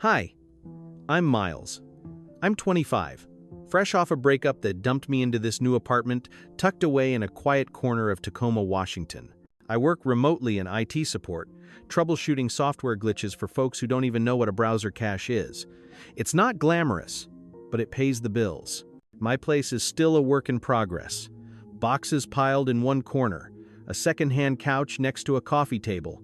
Hi, I'm Miles. I'm 25, fresh off a breakup that dumped me into this new apartment tucked away in a quiet corner of Tacoma, Washington. I work remotely in IT support, troubleshooting software glitches for folks who don't even know what a browser cache is. It's not glamorous, but it pays the bills. My place is still a work in progress. Boxes piled in one corner, a second-hand couch next to a coffee table.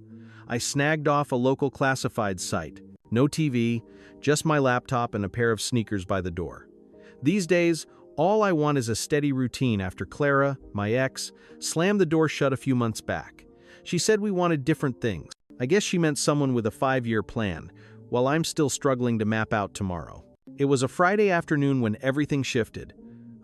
I snagged off a local classified site. No TV, just my laptop and a pair of sneakers by the door. These days, all I want is a steady routine after Clara, my ex, slammed the door shut a few months back. She said we wanted different things. I guess she meant someone with a 5-year plan, while I'm still struggling to map out tomorrow. It was a Friday afternoon when everything shifted.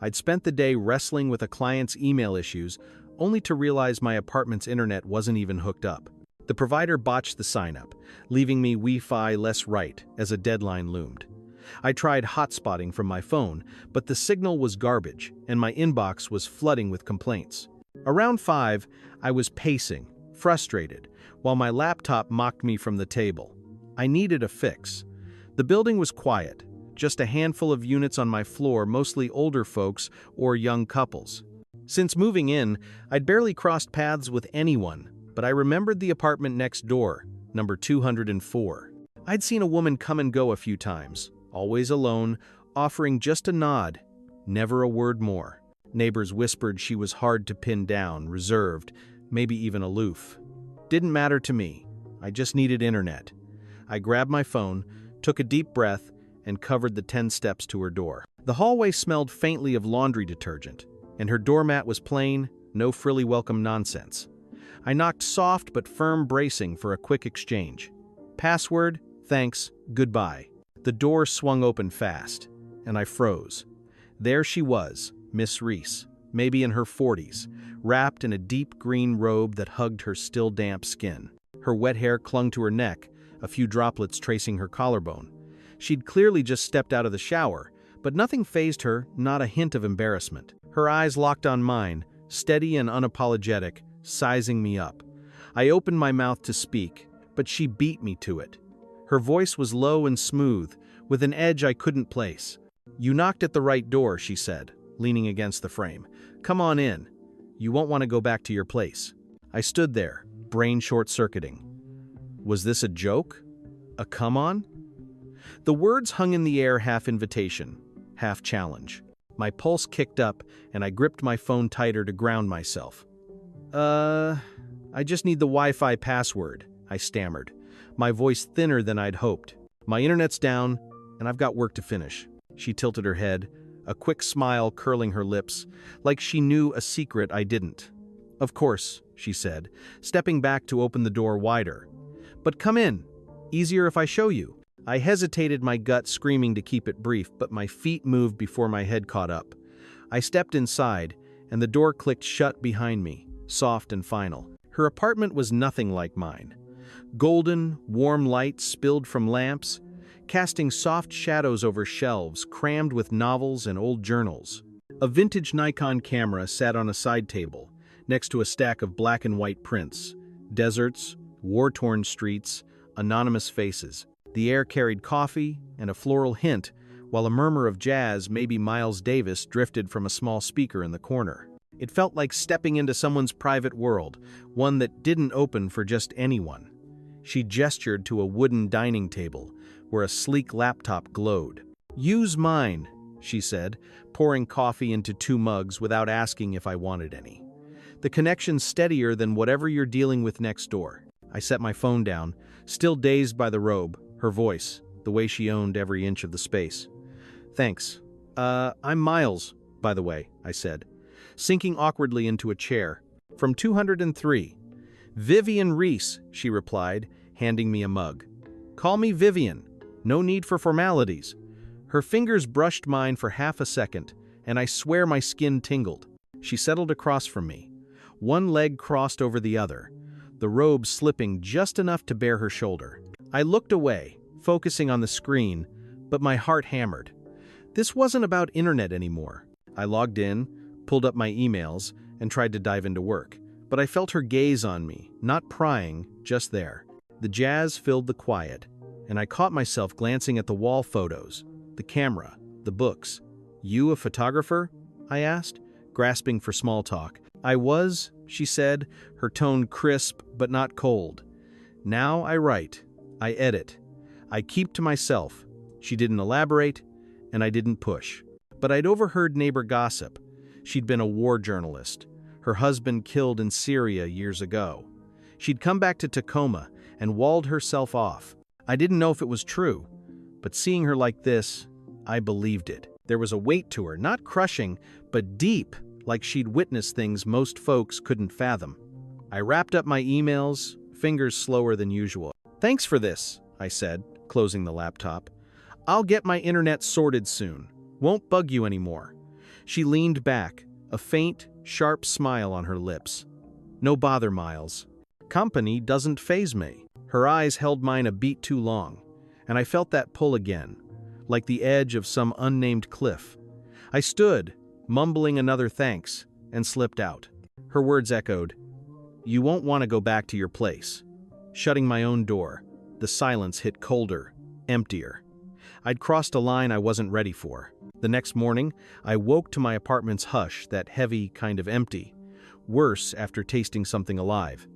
I'd spent the day wrestling with a client's email issues, only to realize my apartment's internet wasn't even hooked up. The provider botched the sign-up, leaving me Wi-Fi less right as a deadline loomed. I tried hotspotting from my phone, but the signal was garbage, and my inbox was flooding with complaints. Around 5, I was pacing, frustrated, while my laptop mocked me from the table. I needed a fix. The building was quiet, just a handful of units on my floor, mostly older folks or young couples. Since moving in, I'd barely crossed paths with anyone, but I remembered the apartment next door, number 204. I'd seen a woman come and go a few times, always alone, offering just a nod, never a word more. Neighbors whispered she was hard to pin down, reserved, maybe even aloof. Didn't matter to me. I just needed internet. I grabbed my phone, took a deep breath, and covered the 10 steps to her door. The hallway smelled faintly of laundry detergent, and her doormat was plain, no frilly welcome nonsense. I knocked soft but firm, bracing for a quick exchange. Password, thanks, goodbye. The door swung open fast, and I froze. There she was, Miss Reese, maybe in her 40s, wrapped in a deep green robe that hugged her still damp skin. Her wet hair clung to her neck, a few droplets tracing her collarbone. She'd clearly just stepped out of the shower, but nothing fazed her, not a hint of embarrassment. Her eyes locked on mine, steady and unapologetic, sizing me up. I opened my mouth to speak, but she beat me to it. Her voice was low and smooth, with an edge I couldn't place. "You knocked at the right door," she said, leaning against the frame. "Come on in. You won't want to go back to your place." I stood there, brain short-circuiting. Was this a joke? A come on? The words hung in the air, half invitation, half challenge. My pulse kicked up, and I gripped my phone tighter to ground myself. I just need the Wi-Fi password," I stammered, my voice thinner than I'd hoped. "My internet's down, and I've got work to finish." She tilted her head, a quick smile curling her lips, like she knew a secret I didn't. "Of course," she said, stepping back to open the door wider. "But come in. Easier if I show you." I hesitated, my gut screaming to keep it brief, but my feet moved before my head caught up. I stepped inside, and the door clicked shut behind me, soft and final. Her apartment was nothing like mine. Golden, warm light spilled from lamps, casting soft shadows over shelves crammed with novels and old journals. A vintage Nikon camera sat on a side table, next to a stack of black and white prints, deserts, war-torn streets, anonymous faces. The air carried coffee and a floral hint, while a murmur of jazz, maybe Miles Davis, drifted from a small speaker in the corner. It felt like stepping into someone's private world, one that didn't open for just anyone. She gestured to a wooden dining table, where a sleek laptop glowed. "Use mine," she said, pouring coffee into 2 mugs without asking if I wanted any. "The connection's steadier than whatever you're dealing with next door." I set my phone down, still dazed by the robe, her voice, the way she owned every inch of the space. "Thanks. I'm Miles, by the way," I said, sinking awkwardly into a chair. "From 203. "Vivian Reese," she replied, handing me a mug. "Call me Vivian. No need for formalities." Her fingers brushed mine for half a second, and I swear my skin tingled. She settled across from me, one leg crossed over the other, the robe slipping just enough to bare her shoulder. I looked away, focusing on the screen, but my heart hammered. This wasn't about internet anymore. I logged in, pulled up my emails, and tried to dive into work. But I felt her gaze on me, not prying, just there. The jazz filled the quiet, and I caught myself glancing at the wall photos, the camera, the books. "You a photographer?" I asked, grasping for small talk. "I was," she said, her tone crisp but not cold. "Now I write. I edit. I keep to myself." She didn't elaborate, and I didn't push. But I'd overheard neighbor gossip. She'd been a war journalist. Her husband killed in Syria years ago. She'd come back to Tacoma and walled herself off. I didn't know if it was true, but seeing her like this, I believed it. There was a weight to her, not crushing, but deep, like she'd witnessed things most folks couldn't fathom. I wrapped up my emails, fingers slower than usual. "Thanks for this," I said, closing the laptop. "I'll get my internet sorted soon. Won't bug you anymore." She leaned back, a faint, sharp smile on her lips. "No bother, Miles. Company doesn't faze me." Her eyes held mine a beat too long, and I felt that pull again, like the edge of some unnamed cliff. I stood, mumbling another thanks, and slipped out. Her words echoed, "You won't want to go back to your place." Shutting my own door, the silence hit colder, emptier. I'd crossed a line I wasn't ready for. The next morning, I woke to my apartment's hush, that heavy kind of empty. Worse after tasting something alive.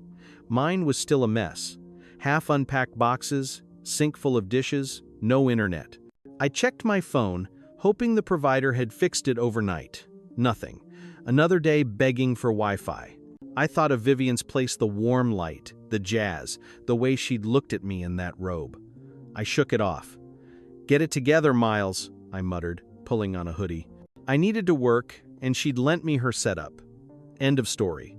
Mine was still a mess. Half-unpacked boxes, sink full of dishes, no internet. I checked my phone, hoping the provider had fixed it overnight. Nothing. Another day begging for Wi-Fi. I thought of Vivian's place, the warm light, the jazz, the way she'd looked at me in that robe. I shook it off. "Get it together, Miles," I muttered, pulling on a hoodie. I needed to work, and she'd lent me her setup. End of story.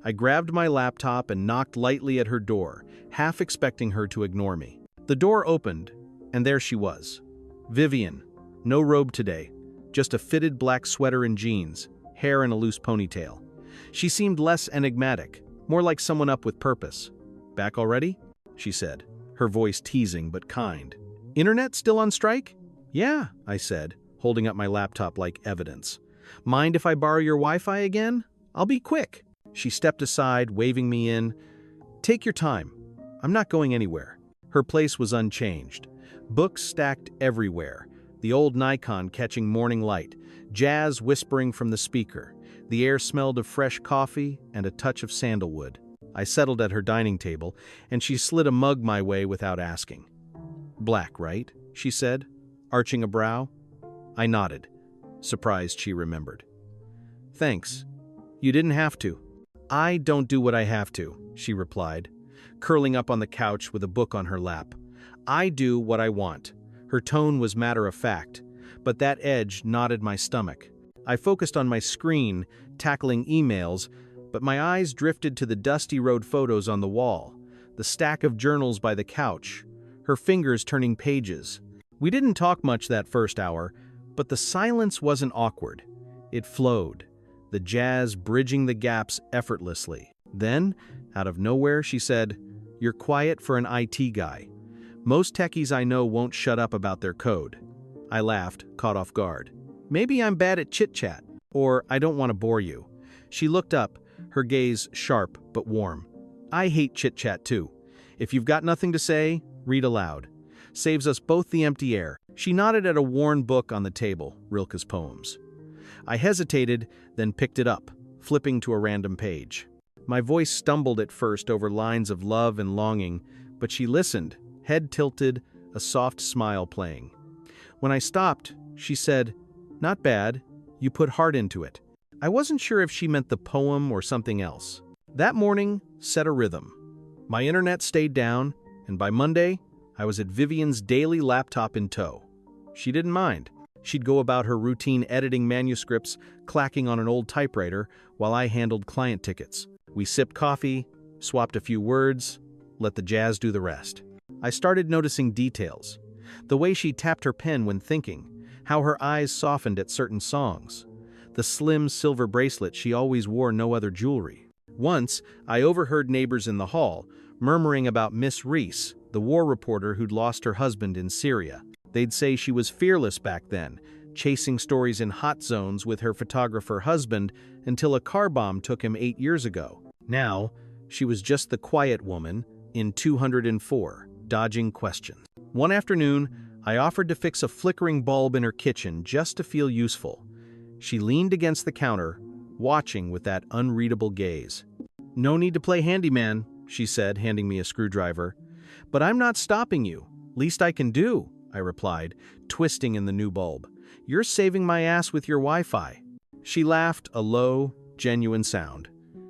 I grabbed my laptop and knocked lightly at her door, half expecting her to ignore me. The door opened, and there she was. Vivian. No robe today, just a fitted black sweater and jeans, hair in a loose ponytail. She seemed less enigmatic, more like someone up with purpose. "Back already?" she said, her voice teasing but kind. "Internet still on strike?" "Yeah," I said, holding up my laptop like evidence. "Mind if I borrow your Wi-Fi again? I'll be quick." She stepped aside, waving me in. "Take your time. I'm not going anywhere." Her place was unchanged. Books stacked everywhere, the old Nikon catching morning light, jazz whispering from the speaker. The air smelled of fresh coffee and a touch of sandalwood. I settled at her dining table, and she slid a mug my way without asking. "Black, right?" she said, arching a brow. I nodded, surprised she remembered. "Thanks. You didn't have to." "I don't do what I have to," she replied, curling up on the couch with a book on her lap. "I do what I want." Her tone was matter-of-fact, but that edge knotted my stomach. I focused on my screen, tackling emails, but my eyes drifted to the dusty road photos on the wall, the stack of journals by the couch, her fingers turning pages. We didn't talk much that first hour, but the silence wasn't awkward. It flowed, the jazz bridging the gaps effortlessly. Then, out of nowhere, she said, "You're quiet for an IT guy. Most techies I know won't shut up about their code." I laughed, caught off guard. "Maybe I'm bad at chit-chat, or I don't want to bore you." She looked up, her gaze sharp but warm. "I hate chit-chat too. If you've got nothing to say, read aloud. Saves us both the empty air." She nodded at a worn book on the table, Rilke's poems. I hesitated, then picked it up, flipping to a random page. My voice stumbled at first over lines of love and longing, but she listened, head tilted, a soft smile playing. When I stopped, she said, "Not bad. You put heart into it." I wasn't sure if she meant the poem or something else. That morning set a rhythm. My internet stayed down, and by Monday, I was at Vivian's daily laptop in tow. She didn't mind. She'd go about her routine editing manuscripts, clacking on an old typewriter, while I handled client tickets. We sipped coffee, swapped a few words, let the jazz do the rest. I started noticing details. The way she tapped her pen when thinking, how her eyes softened at certain songs. The slim silver bracelet she always wore, no other jewelry. Once, I overheard neighbors in the hall murmuring about Miss Reese, the war reporter who'd lost her husband in Syria. They'd say she was fearless back then, chasing stories in hot zones with her photographer husband until a car bomb took him 8 years ago. Now, she was just the quiet woman in 204, dodging questions. One afternoon, I offered to fix a flickering bulb in her kitchen just to feel useful. She leaned against the counter, watching with that unreadable gaze. "No need to play handyman," she said, handing me a screwdriver. "But I'm not stopping you. Least I can do," I replied, twisting in the new bulb. "You're saving my ass with your Wi-Fi." She laughed, a low, genuine sound.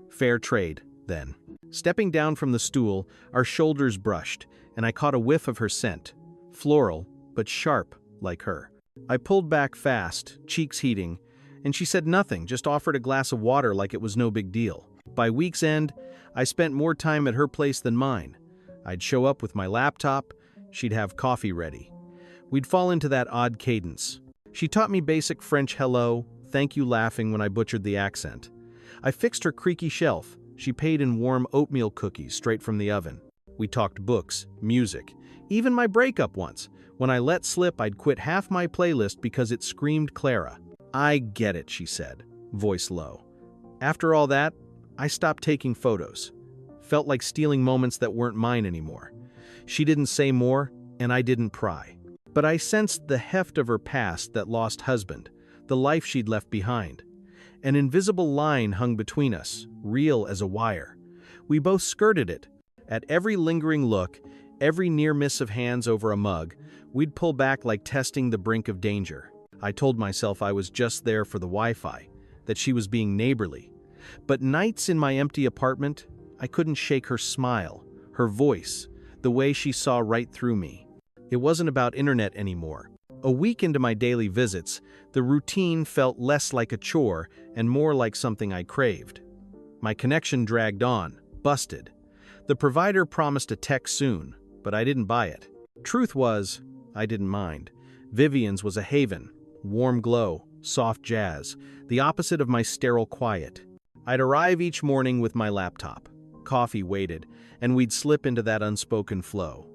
Fair trade, then. Stepping down from the stool, our shoulders brushed, and I caught a whiff of her scent. Floral, but sharp, like her. I pulled back fast, cheeks heating, and she said nothing, just offered a glass of water like it was no big deal. By week's end, I spent more time at her place than mine. I'd show up with my laptop, she'd have coffee ready. We'd fall into that odd cadence. She taught me basic French hello, thank you laughing when I butchered the accent. I fixed her creaky shelf. She paid in warm oatmeal cookies straight from the oven. We talked books, music, even my breakup once. When I let slip I'd quit half my playlist because it screamed Clara. "I get it," she said, voice low. After all that, I stopped taking photos. Felt like stealing moments that weren't mine anymore. She didn't say more, and I didn't pry. But I sensed the heft of her past, that lost husband, the life she'd left behind. An invisible line hung between us, real as a wire. We both skirted it. At every lingering look, every near miss of hands over a mug, we'd pull back like testing the brink of danger. I told myself I was just there for the Wi-Fi, that she was being neighborly. But nights in my empty apartment, I couldn't shake her smile, her voice, the way she saw right through me. It wasn't about internet anymore. A week into my daily visits, the routine felt less like a chore and more like something I craved. My connection dragged on, busted. The provider promised a tech soon, but I didn't buy it. Truth was, I didn't mind. Vivian's was a haven, warm glow, soft jazz, the opposite of my sterile quiet. I'd arrive each morning with my laptop. Coffee waited, and we'd slip into that unspoken flow.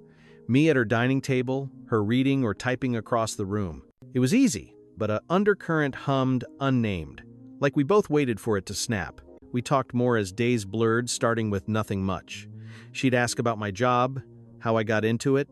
Me at her dining table, her reading or typing across the room. It was easy, but an undercurrent hummed, unnamed, like we both waited for it to snap. We talked more as days blurred, starting with nothing much. She'd ask about my job, how I got into it.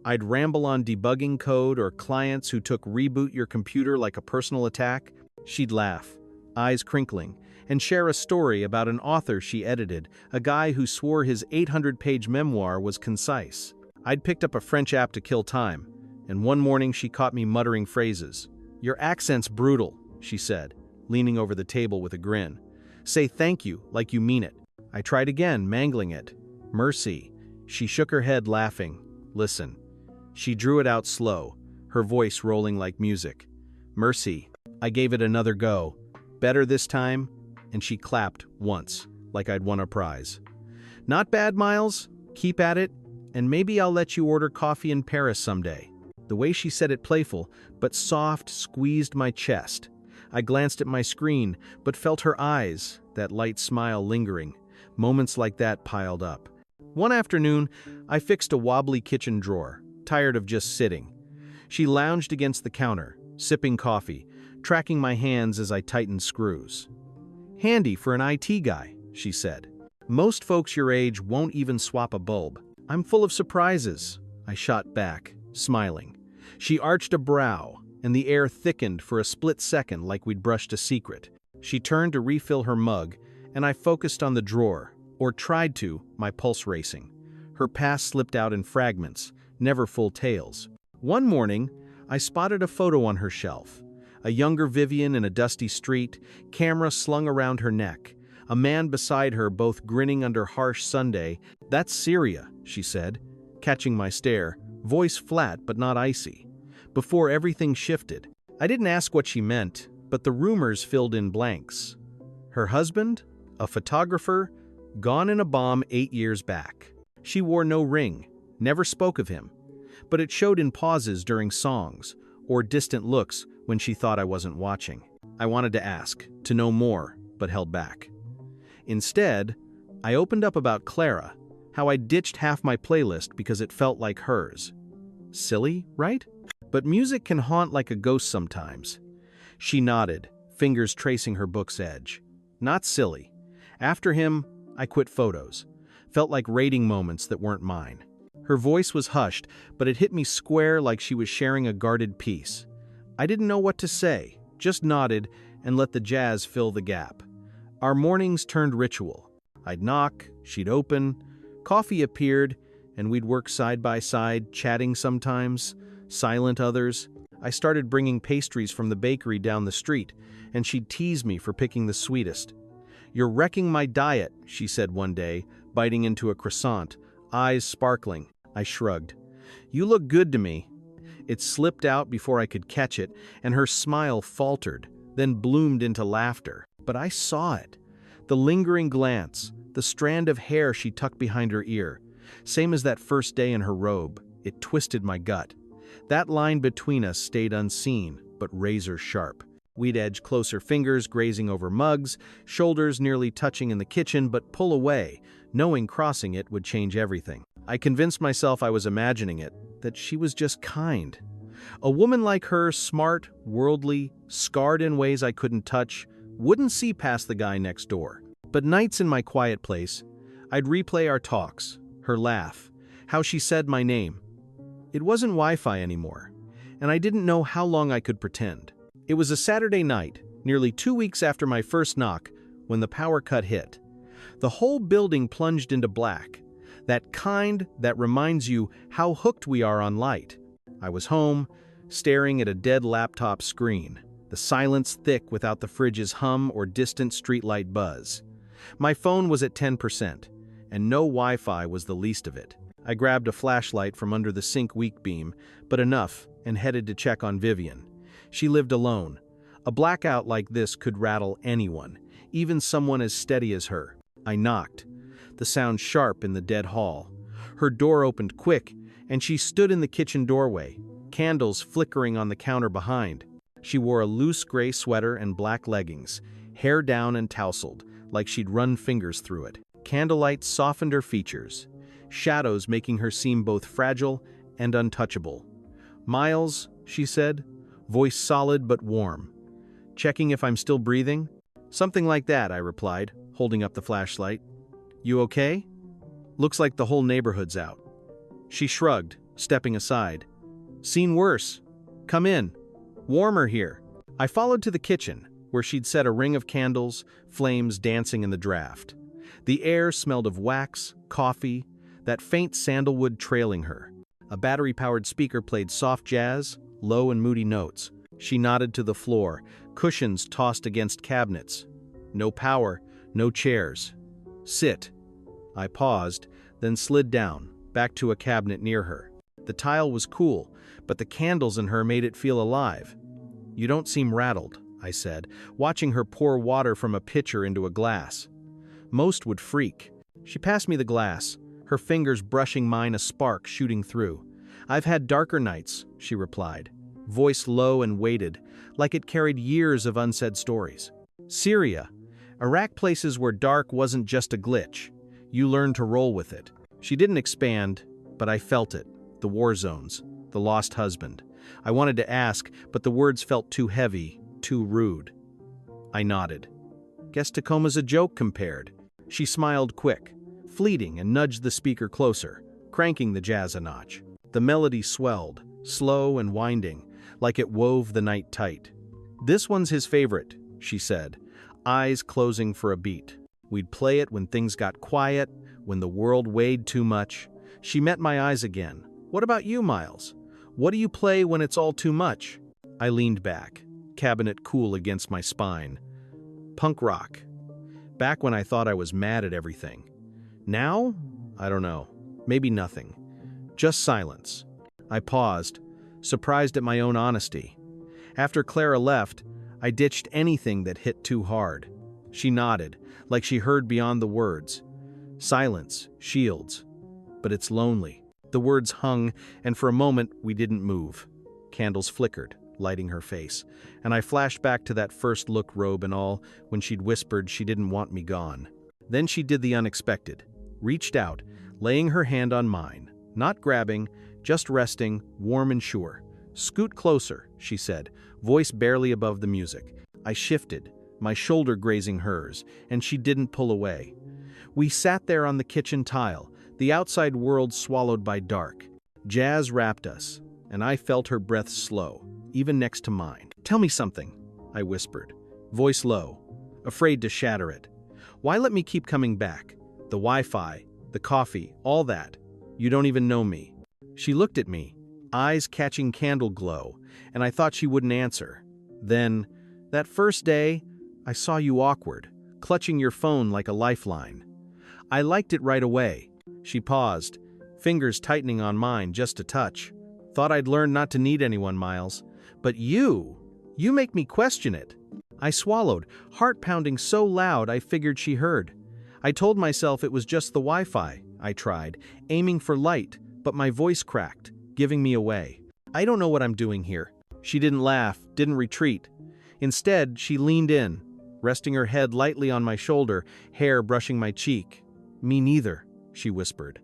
I'd ramble on debugging code or clients who took reboot your computer like a personal attack. She'd laugh, eyes crinkling, and share a story about an author she edited, a guy who swore his 800-page memoir was concise. I'd picked up a French app to kill time, and one morning she caught me muttering phrases. "Your accent's brutal," she said, leaning over the table with a grin. "Say thank you like you mean it." I tried again, mangling it. "Mercy." She shook her head, laughing. "Listen." She drew it out slow, her voice rolling like music. "Mercy." I gave it another go. "Better this time?" And she clapped once, like I'd won a prize. "Not bad, Miles. Keep at it, and maybe I'll let you order coffee in Paris someday." The way she said it, playful, but soft, squeezed my chest. I glanced at my screen, but felt her eyes, that light smile lingering. Moments like that piled up. One afternoon, I fixed a wobbly kitchen drawer, tired of just sitting. She lounged against the counter, sipping coffee, tracking my hands as I tightened screws. "Handy for an IT guy," she said. "Most folks your age won't even swap a bulb." "I'm full of surprises," I shot back, smiling. She arched a brow, and the air thickened for a split second like we'd brushed a secret. She turned to refill her mug, and I focused on the drawer, or tried to, my pulse racing. Her past slipped out in fragments, never full tales. One morning, I spotted a photo on her shelf. A younger Vivian in a dusty street, camera slung around her neck. A man beside her, both grinning under harsh Sunday. "That's Syria," she said, catching my stare, voice flat but not icy. Before everything shifted. I didn't ask what she meant, but the rumors filled in blanks. Her husband? A photographer? Gone in a bomb 8 years back. She wore no ring, never spoke of him. But it showed in pauses during songs, or distant looks when she thought I wasn't watching. I wanted to ask, to know more, but held back. Instead, I opened up about Clara, how I ditched half my playlist because it felt like hers. Silly, right? But music can haunt like a ghost sometimes. She nodded, fingers tracing her book's edge. Not silly. After him, I quit photos. Felt like rating moments that weren't mine. Her voice was hushed, but it hit me square like she was sharing a guarded peace. I didn't know what to say, just nodded and let the jazz fill the gap. Our mornings turned ritual. I'd knock, she'd open, coffee appeared, and we'd work side by side, chatting sometimes, silent others. I started bringing pastries from the bakery down the street, and she'd tease me for picking the sweetest. "You're wrecking my diet," she said one day, biting into a croissant, eyes sparkling. I shrugged. "You look good to me." It slipped out before I could catch it, and her smile faltered, then bloomed into laughter. But I saw it. The lingering glance, the strand of hair she tucked behind her ear. Same as that first day in her robe. It twisted my gut. That line between us stayed unseen, but razor sharp. We'd edge closer, fingers grazing over mugs, shoulders nearly touching in the kitchen, but pull away, knowing crossing it would change everything. I convinced myself I was imagining it, that she was just kind. A woman like her, smart, worldly, scarred in ways I couldn't touch, wouldn't see past the guy next door. But nights in my quiet place, I'd replay our talks, her laugh, how she said my name. It wasn't Wi-Fi anymore, and I didn't know how long I could pretend. It was a Saturday night, nearly 2 weeks after my first knock, when the power cut hit. The whole building plunged into black, that kind that reminds you how hooked we are on light. I was home, staring at a dead laptop screen, the silence thick without the fridge's hum or distant streetlight buzz. My phone was at 10%, and no Wi-Fi was the least of it. I grabbed a flashlight from under the sink weak beam, but enough, and headed to check on Vivian. She lived alone. A blackout like this could rattle anyone, even someone as steady as her. I knocked, the sound sharp in the dead hall. Her door opened quick, and she stood in the kitchen doorway, candles flickering on the counter behind. She wore a loose gray sweater and black leggings, hair down and tousled, like she'd run fingers through it. Candlelight softened her features, shadows making her seem both fragile and untouchable. "Miles," she said, voice solid but warm. "Checking if I'm still breathing?" "Something like that," I replied, holding up the flashlight. "You okay?" "Looks like the whole neighborhood's out." She shrugged, stepping aside. "Seen worse. Come in. Warmer here." I followed to the kitchen, where she'd set a ring of candles, flames dancing in the draft. The air smelled of wax, coffee, that faint sandalwood trailing her. A battery-powered speaker played soft jazz, low and moody notes. She nodded to the floor, cushions tossed against cabinets. No power, no chairs. "Sit." I paused, then slid down, back to a cabinet near her. The tile was cool, but the candles in her made it feel alive. "You don't seem rattled," I said, watching her pour water from a pitcher into a glass. "Most would freak." She passed me the glass, her fingers brushing mine, a spark shooting through. "I've had darker nights," she replied, voice low and weighted, like it carried years of unsaid stories. "Syria, Iraq, places where dark wasn't just a glitch. You learned to roll with it." She didn't expand, but I felt it. The war zones, the lost husband. I wanted to ask, but the words felt too heavy, too rude. I nodded. "Guess Tacoma's a joke compared." She smiled quick, fleeting, and nudged the speaker closer, cranking the jazz a notch. The melody swelled, slow and winding, like it wove the night tight. "This one's his favorite," she said, eyes closing for a beat. We'd play it when things got quiet, when the world weighed too much. She met my eyes again. "What about you, Miles? What do you play when it's all too much?" I leaned back, cabinet cool against my spine. "Punk rock. Back when I thought I was mad at everything. Now? I don't know. Maybe nothing. Just silence." I paused, surprised at my own honesty. After Clara left, I ditched anything that hit too hard. She nodded, like she heard beyond the words. "Silence, shields. But it's lonely." The words hung, and for a moment we didn't move. Candles flickered, lighting her face, and I flashed back to that first look, robe and all, when she'd whispered she didn't want me gone. Then she did the unexpected, reached out, laying her hand on mine, not grabbing, just resting, warm and sure. "Scoot closer," she said, voice barely above the music. I shifted, my shoulder grazing hers, and she didn't pull away. We sat there on the kitchen tile, the outside world swallowed by dark. Jazz wrapped us, and I felt her breath slow, even next to mine. "Tell me something," I whispered, voice low, afraid to shatter it. "Why let me keep coming back? The Wi-Fi, the coffee, all that. You don't even know me." She looked at me, eyes catching candle glow, and I thought she wouldn't answer. Then, that first day, I saw you awkward, clutching your phone like a lifeline. I liked it right away. She paused, fingers tightening on mine just a touch. "Thought I'd learned not to need anyone, Miles. But you make me question it." I swallowed, heart pounding so loud I figured she heard. I told myself it was just the Wi-Fi. I tried, aiming for light, but my voice cracked, giving me away. "I don't know what I'm doing here." She didn't laugh, didn't retreat. Instead, she leaned in, resting her head lightly on my shoulder, hair brushing my cheek. "Me neither," she whispered.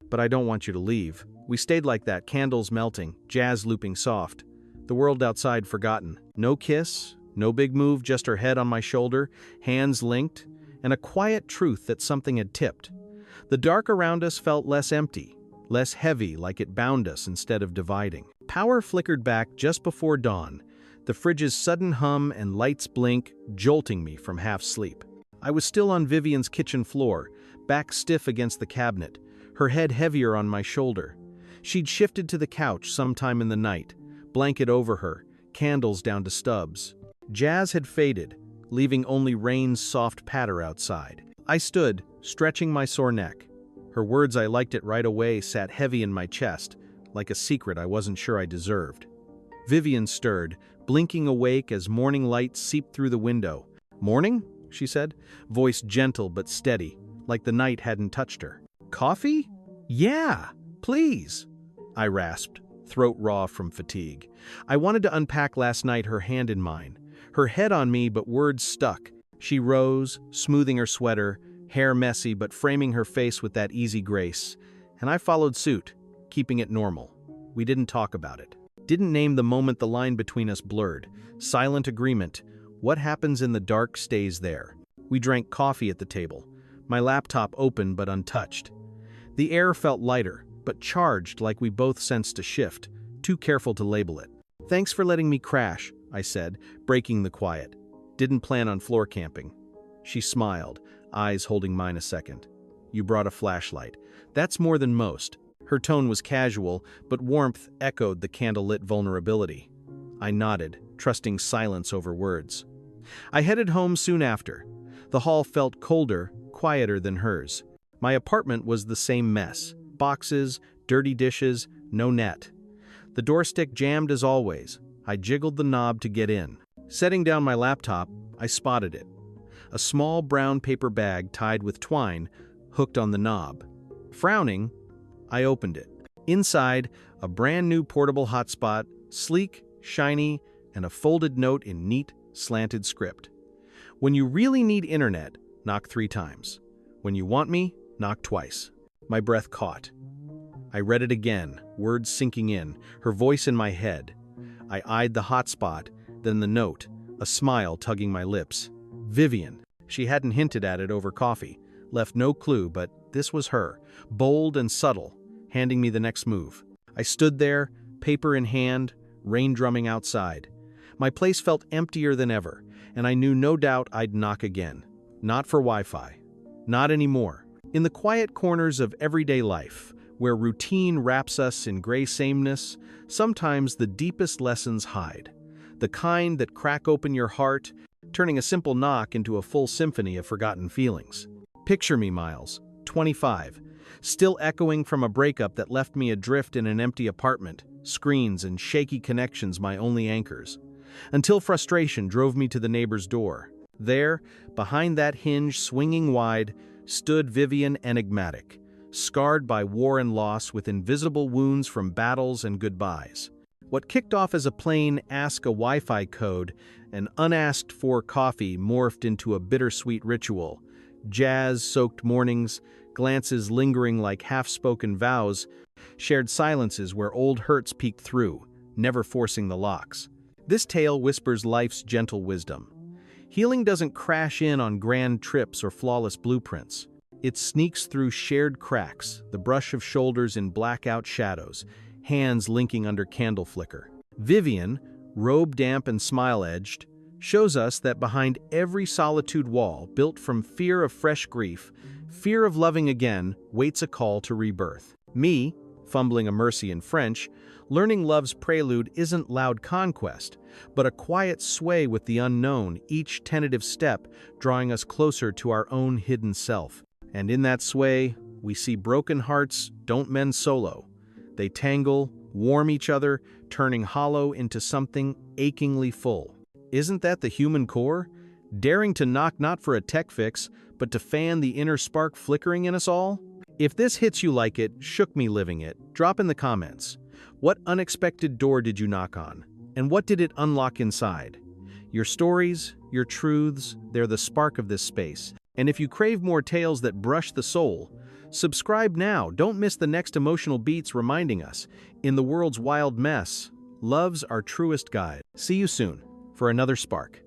"But I don't want you to leave." We stayed like that, candles melting, jazz looping soft. The world outside forgotten. No kiss, no big move, just her head on my shoulder, hands linked, and a quiet truth that something had tipped. The dark around us felt less empty, less heavy, like it bound us instead of dividing. Power flickered back just before dawn, the fridge's sudden hum and lights blink, jolting me from half-sleep. I was still on Vivian's kitchen floor, back stiff against the cabinet, her head heavier on my shoulder. She'd shifted to the couch sometime in the night, blanket over her, candles down to stubs. Jazz had faded, leaving only rain's soft patter outside. I stood, stretching my sore neck. Her words "I liked it right away" sat heavy in my chest, like a secret I wasn't sure I deserved. Vivian stirred, blinking awake as morning light seeped through the window. "Morning?" she said, voice gentle but steady, like the night hadn't touched her. "Coffee? Yeah, please," I rasped, throat raw from fatigue. I wanted to unpack last night, her hand in mine. Her head on me, but words stuck. She rose, smoothing her sweater, hair messy but framing her face with that easy grace. And I followed suit, keeping it normal. We didn't talk about it. Didn't name the moment the line between us blurred. Silent agreement. What happens in the dark stays there. We drank coffee at the table, my laptop open but untouched. The air felt lighter, but charged, like we both sensed a shift, too careful to label it. "Thanks for letting me crash," I said, breaking the quiet. "Didn't plan on floor camping." She smiled, eyes holding mine a second. "You brought a flashlight. That's more than most." Her tone was casual, but warmth echoed the candlelit vulnerability. I nodded, trusting silence over words. I headed home soon after. The hall felt colder, quieter than hers. My apartment was the same mess. Boxes, dirty dishes, no net. The doorstick jammed as always. I jiggled the knob to get in. Setting down my laptop, I spotted it. A small brown paper bag tied with twine, hooked on the knob. Frowning, I opened it. Inside, a brand new portable hotspot, sleek, shiny, and a folded note in neat, slanted script. "When you really need internet, knock 3 times. When you want me, knock twice." My breath caught. I read it again, words sinking in, her voice in my head. I eyed the hotspot, then the note, a smile tugging my lips. Vivian. She hadn't hinted at it over coffee, left no clue, but this was her, bold and subtle, handing me the next move. I stood there, paper in hand, rain drumming outside. My place felt emptier than ever, and I knew no doubt I'd knock again. Not for Wi-Fi. Not anymore. In the quiet corners of everyday life, where routine wraps us in gray sameness, sometimes the deepest lessons hide. The kind that crack open your heart, turning a simple knock into a full symphony of forgotten feelings. Picture me, Miles, 25, still echoing from a breakup that left me adrift in an empty apartment, screens and shaky connections my only anchors. Until frustration drove me to the neighbor's door. There, behind that hinge swinging wide, stood Vivian, enigmatic, scarred by war and loss with invisible wounds from battles and goodbyes. What kicked off as a plain ask a Wi-Fi code, an unasked-for coffee morphed into a bittersweet ritual. Jazz-soaked mornings, glances lingering like half-spoken vows, shared silences where old hurts peeked through, never forcing the locks. This tale whispers life's gentle wisdom. Healing doesn't crash in on grand trips or flawless blueprints. It sneaks through shared cracks, the brush of shoulders in blackout shadows, hands linking under candle flicker. Vivian, robe damp and smile-edged, shows us that behind every solitude wall, built from fear of fresh grief, fear of loving again, waits a call to rebirth. Me, fumbling a mercy in French, learning love's prelude isn't loud conquest, but a quiet sway with the unknown, each tentative step drawing us closer to our own hidden self. And in that sway, we see broken hearts don't mend solo. They tangle, warm each other, turning hollow into something achingly full. Isn't that the human core? Daring to knock not for a tech fix, but to fan the inner spark flickering in us all? If this hits you like it, shook me living it, drop in the comments. What unexpected door did you knock on? And what did it unlock inside? Your stories, your truths, they're the spark of this space. And if you crave more tales that brush the soul, subscribe now. Don't miss the next emotional beats reminding us, in the world's wild mess, love's our truest guide. See you soon for another spark.